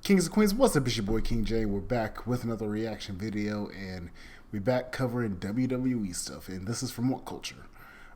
Kings and Queens, what's up? It's your boy King J. We're back with another reaction video, and we're back covering WWE stuff. And this is from What Culture.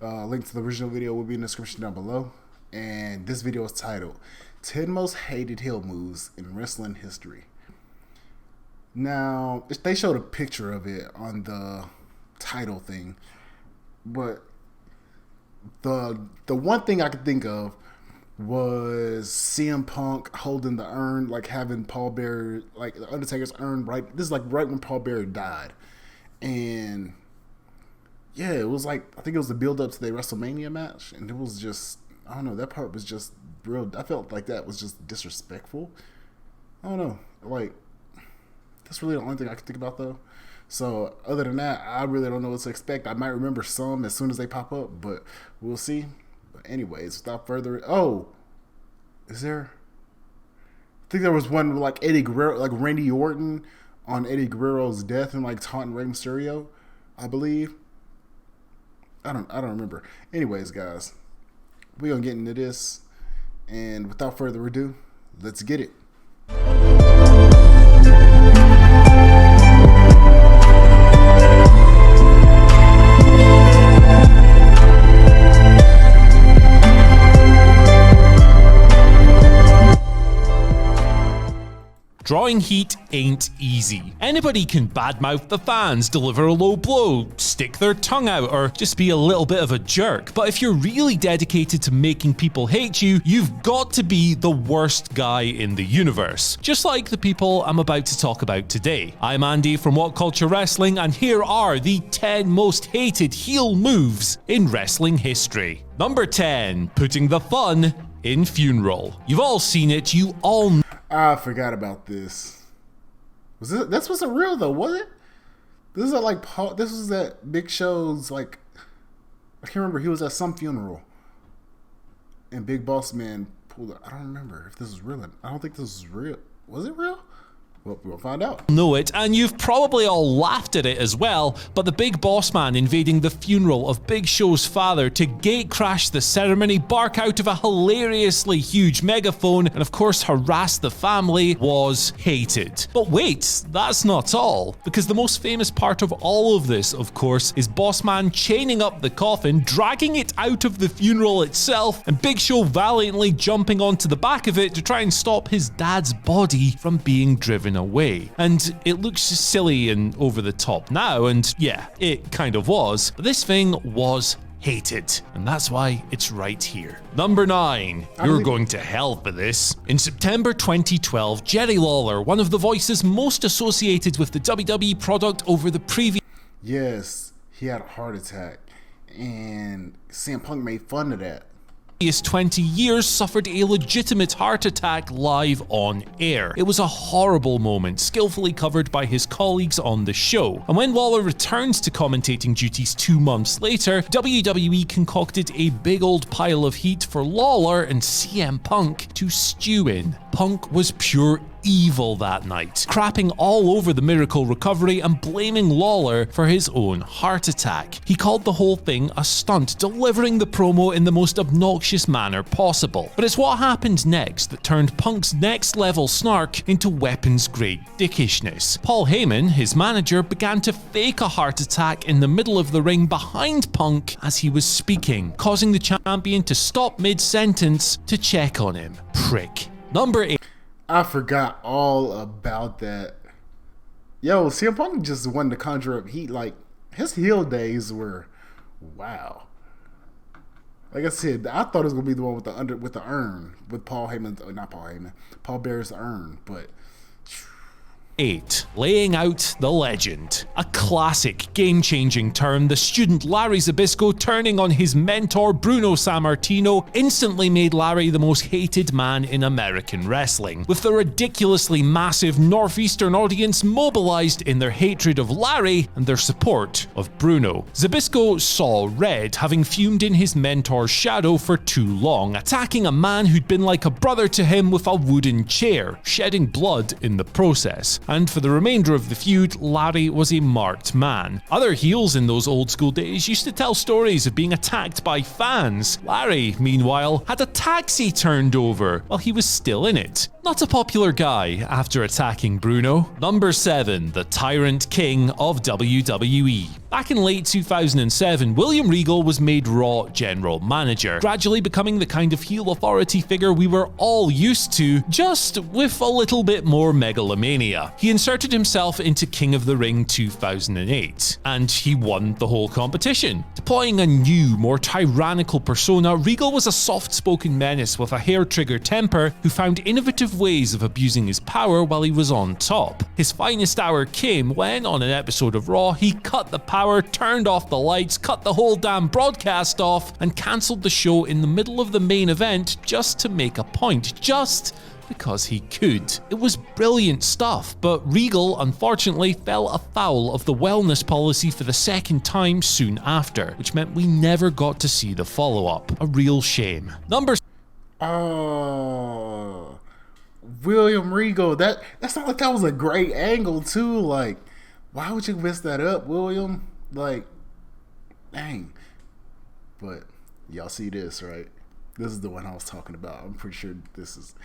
Link to the original video will be in the description down below. And this video is titled 10 Most Hated Heel Moves in Wrestling History. Now, they showed a picture of it on the title thing, but the one thing I could think of was CM Punk holding the urn, like having Paul Bearer, like the Undertaker's urn, right? This is like right when Paul Bearer died. And yeah, it was like, I think it was the build up to the WrestleMania match. And it was just, I don't know, that part was just real. I felt like that was just disrespectful. I don't know. Like, that's really the only thing I can think about though. So other than that, I really don't know what to expect. I might remember some as soon as they pop up, but we'll see. Anyways, without further, is there? I think there was one like Eddie Guerrero, like Randy Orton on Eddie Guerrero's death and like taunting Rey Mysterio, I believe. I don't remember. Anyways, guys, we're gonna get into this, and without further ado, let's get it. Drawing heat ain't easy. Anybody can badmouth the fans, deliver a low blow, stick their tongue out, or just be a little bit of a jerk. But if you're really dedicated to making people hate you, you've got to be the worst guy in the universe. Just like the people I'm about to talk about today. I'm Andy from What Culture Wrestling, and here are the 10 most hated heel moves in wrestling history. Number 10, putting the fun in funeral. You've all seen it, you all know. I forgot about this. Was this? This wasn't real though, was it? This is like Paul. This was at Big Show's. Like, I can't remember. He was at some funeral, and Big Boss Man pulled it. I don't remember if this was real. I don't think this was real. Was it real? Well, we'll find out. Know it, and you've probably all laughed at it as well, but the Big Boss Man invading the funeral of Big Show's father to gate crash the ceremony, bark out of a hilariously huge megaphone, and of course harass the family was hated. But wait, that's not all, because the most famous part of all of this, of course, is Boss Man chaining up the coffin, dragging it out of the funeral itself, and Big Show valiantly jumping onto the back of it to try and stop his dad's body from being driven away. And it looks silly and over the top now, and yeah, it kind of was, but this thing was hated, and that's why it's right here. Number 9. You're going to hell for this. In September 2012, Jerry Lawler, one of the voices most associated with the WWE product over the previous... Yes, he had a heart attack, and CM Punk made fun of that. 20 years suffered a legitimate heart attack live on air. It was a horrible moment, skillfully covered by his colleagues on the show. And when Lawler returned to commentating duties 2 months later, WWE concocted a big old pile of heat for Lawler and CM Punk to stew in. Punk was pure evil that night, crapping all over the miracle recovery and blaming Lawler for his own heart attack. He called the whole thing a stunt, delivering the promo in the most obnoxious manner possible. But it's what happened next that turned Punk's next level snark into weapons grade dickishness. Paul Heyman, his manager, began to fake a heart attack in the middle of the ring behind Punk as he was speaking, causing the champion to stop mid-sentence to check on him. Prick. Number 8. I forgot all about that. Yo, CM Punk just wanted to conjure up heat. Like, his heel days were, wow. Like I said, I thought it was gonna be the one with the urn with Paul Heyman, not Paul Heyman, Paul Bearer's urn, but. 8. Laying out the legend. A classic, game-changing turn, the student Larry Zbyszko turning on his mentor Bruno Sammartino instantly made Larry the most hated man in American wrestling, with the ridiculously massive Northeastern audience mobilized in their hatred of Larry and their support of Bruno. Zbyszko saw red, having fumed in his mentor's shadow for too long, attacking a man who'd been like a brother to him with a wooden chair, shedding blood in the process. And for the remainder of the feud, Larry was a marked man. Other heels in those old school days used to tell stories of being attacked by fans. Larry, meanwhile, had a taxi turned over while he was still in it. Not a popular guy after attacking Bruno. Number 7, the Tyrant King of WWE. Back in late 2007, William Regal was made Raw General Manager, gradually becoming the kind of heel authority figure we were all used to, just with a little bit more megalomania. He inserted himself into King of the Ring 2008, and he won the whole competition. Deploying a new, more tyrannical persona, Regal was a soft-spoken menace with a hair-trigger temper who found innovative ways of abusing his power while he was on top. His finest hour came when, on an episode of Raw, he cut the power, turned off the lights, cut the whole damn broadcast off, and cancelled the show in the middle of the main event just to make a point, just because he could. It was brilliant stuff, but Regal unfortunately fell afoul of the wellness policy for the second time soon after, which meant we never got to see the follow-up. A real shame. Number... Oh, William Regal. That's not like that was a great angle too. Like, why would you mess that up, William? Like, dang. But y'all see this, right? This is the one I was talking about. I'm pretty sure this is...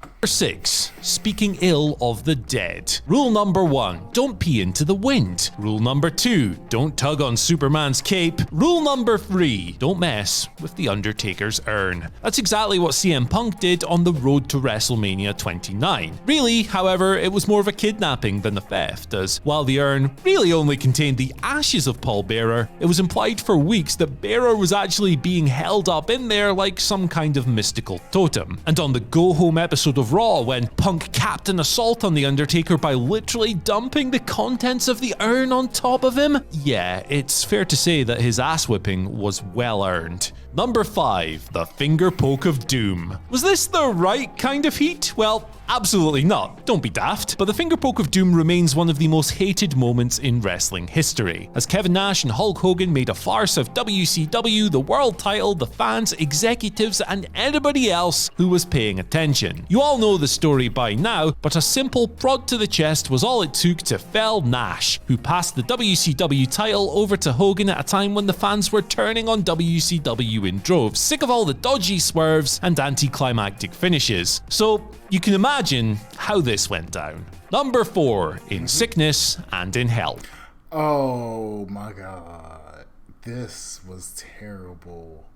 Number 6. Speaking ill of the dead. Rule number 1. Don't pee into the wind. Rule number 2. Don't tug on Superman's cape. Rule number 3. Don't mess with The Undertaker's urn. That's exactly what CM Punk did on the road to WrestleMania 29. Really, however, it was more of a kidnapping than a theft, as while the urn really only contained the ashes of Paul Bearer, it was implied for weeks that Bearer was actually being held up in there like some kind of mystical totem. And on the go-home episode of Raw, when Punk capped an assault on The Undertaker by literally dumping the contents of the urn on top of him, yeah, it's fair to say that his ass whipping was well earned. Number 5. The Finger Poke of Doom. Was this the right kind of heat? Well, absolutely not. Don't be daft. But the Finger Poke of Doom remains one of the most hated moments in wrestling history, as Kevin Nash and Hulk Hogan made a farce of WCW, the world title, the fans, executives, and anybody else who was paying attention. You all know the story by now, but a simple prod to the chest was all it took to fell Nash, who passed the WCW title over to Hogan at a time when the fans were turning on WCW in droves, sick of all the dodgy swerves and anticlimactic finishes. So you can imagine how this went down. Number 4. In sickness and in health. Oh my god. This was terrible.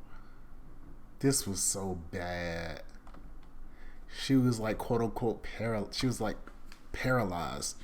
This was so bad. She was like quote unquote paralyzed.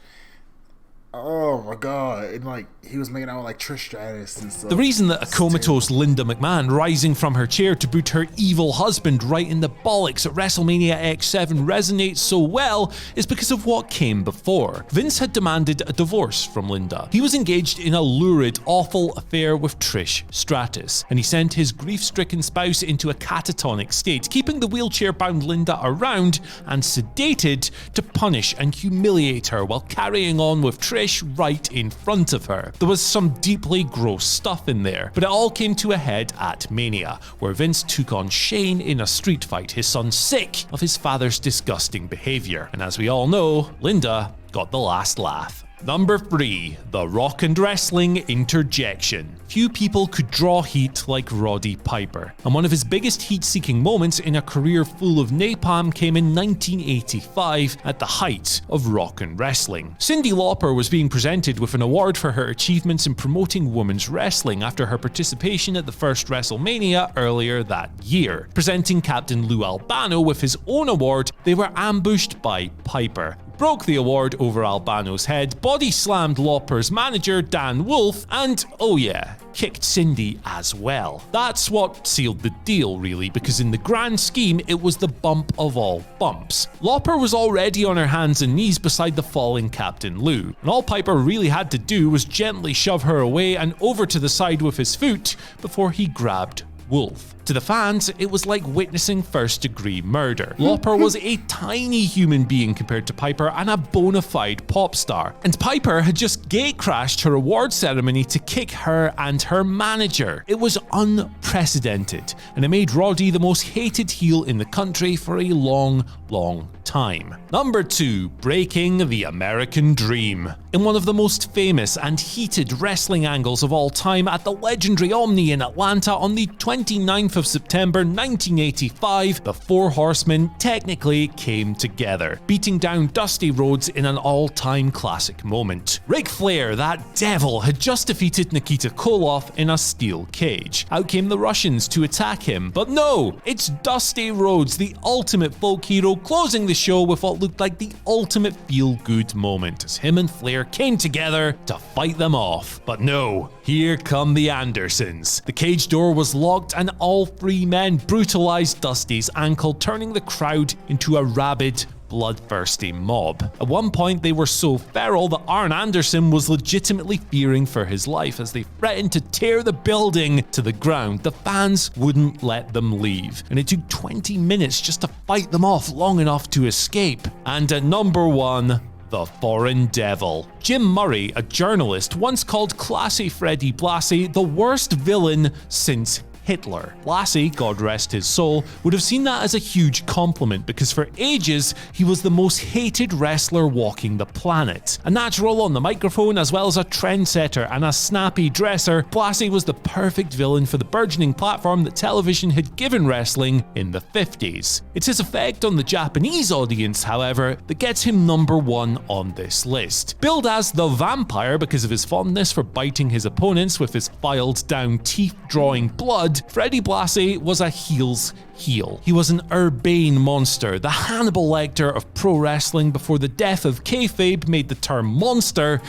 Oh my god. And like he was making out like Trish Stratus and stuff. The reason that a comatose Linda McMahon rising from her chair to boot her evil husband right in the bollocks at WrestleMania X7 resonates so well is because of what came before. Vince had demanded a divorce from Linda. He was engaged in a lurid, awful affair with Trish Stratus, and he sent his grief-stricken spouse into a catatonic state, keeping the wheelchair-bound Linda around and sedated to punish and humiliate her while carrying on with Trish right in front of her. There was some deeply gross stuff in there, but it all came to a head at Mania, where Vince took on Shane in a street fight, his son sick of his father's disgusting behavior. And as we all know, Linda got the last laugh. Number 3. The Rock and Wrestling Interjection. Few people could draw heat like Roddy Piper, and one of his biggest heat-seeking moments in a career full of napalm came in 1985 at the height of rock and wrestling. Cyndi Lauper was being presented with an award for her achievements in promoting women's wrestling after her participation at the first WrestleMania earlier that year. Presenting Captain Lou Albano with his own award, they were ambushed by Piper, broke the award over Albano's head, body slammed Lauper's manager Dan Wolf, and, oh yeah, kicked Cyndi as well. That's what sealed the deal, really, because in the grand scheme, it was the bump of all bumps. Lauper was already on her hands and knees beside the falling Captain Lou, and all Piper really had to do was gently shove her away and over to the side with his foot before he grabbed Wolf. To the fans, it was like witnessing first-degree murder. Lauper was a tiny human being compared to Piper and a bona fide pop star. And Piper had just gate-crashed her award ceremony to kick her and her manager. It was unprecedented, and it made Roddy the most hated heel in the country for a long, long time. Number 2. Breaking the American Dream. In one of the most famous and heated wrestling angles of all time at the legendary Omni in Atlanta on the 29th of September 1985, the Four Horsemen technically came together, beating down Dusty Rhodes in an all-time classic moment. Ric Flair, that devil, had just defeated Nikita Koloff in a steel cage. Out came the Russians to attack him, but no, it's Dusty Rhodes, the ultimate folk hero, closing the show with what looked like the ultimate feel-good moment as him and Flair came together to fight them off. But no, here come the Andersons. The cage door was locked and all three men brutalized Dusty's ankle, turning the crowd into a rabid, bloodthirsty mob. At one point, they were so feral that Arn Anderson was legitimately fearing for his life as they threatened to tear the building to the ground. The fans wouldn't let them leave, and it took 20 minutes just to fight them off long enough to escape. And at number 1, the Foreign Devil. Jim Murray, a journalist, once called Classy Freddie Blassie the worst villain since Hitler. Blassie, God rest his soul, would have seen that as a huge compliment because for ages he was the most hated wrestler walking the planet. A natural on the microphone as well as a trendsetter and a snappy dresser, Blassie was the perfect villain for the burgeoning platform that television had given wrestling in the 50s. It's his effect on the Japanese audience, however, that gets him number 1 on this list. Billed as the Vampire because of his fondness for biting his opponents with his filed down teeth drawing blood, Freddie Blassie was a heel's heel. He was an urbane monster, the Hannibal Lecter of pro wrestling before the death of kayfabe made the term monster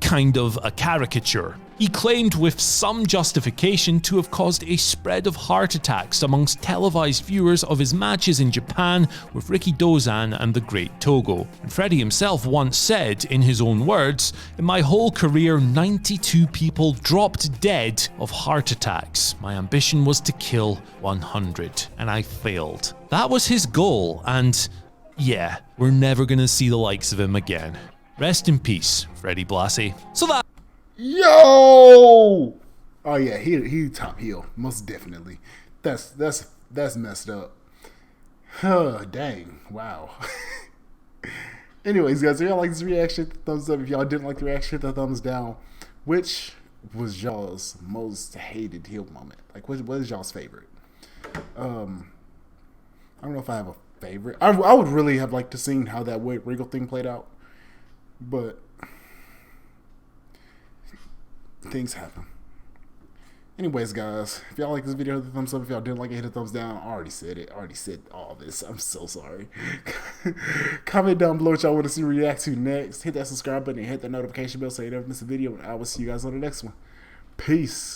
kind of a caricature. He claimed with some justification to have caused a spread of heart attacks amongst televised viewers of his matches in Japan with Ricky Dozan and the Great Togo. And Freddie himself once said, in his own words, "In my whole career, 92 people dropped dead of heart attacks. My ambition was to kill 100, and I failed." That was his goal, and yeah, we're never gonna see the likes of him again. Rest in peace, Freddie Blassie. So that Yo! Oh yeah, he top heel, most definitely. That's messed up. Huh, dang, wow. Anyways, guys, if y'all like this reaction, thumbs up. If y'all didn't like the reaction, the thumbs down. Which was y'all's most hated heel moment? Like, what is y'all's favorite? I don't know if I have a favorite. I would really have liked to seen how that William Regal thing played out, but things happen. Anyways, guys, if y'all like this video, hit the thumbs up. If y'all didn't like it, hit the thumbs down. I already said it. I already said all this. I'm so sorry. Comment down below what y'all want to see react to next. Hit that subscribe button and hit that notification bell so you never miss a video. And I will see you guys on the next one. Peace.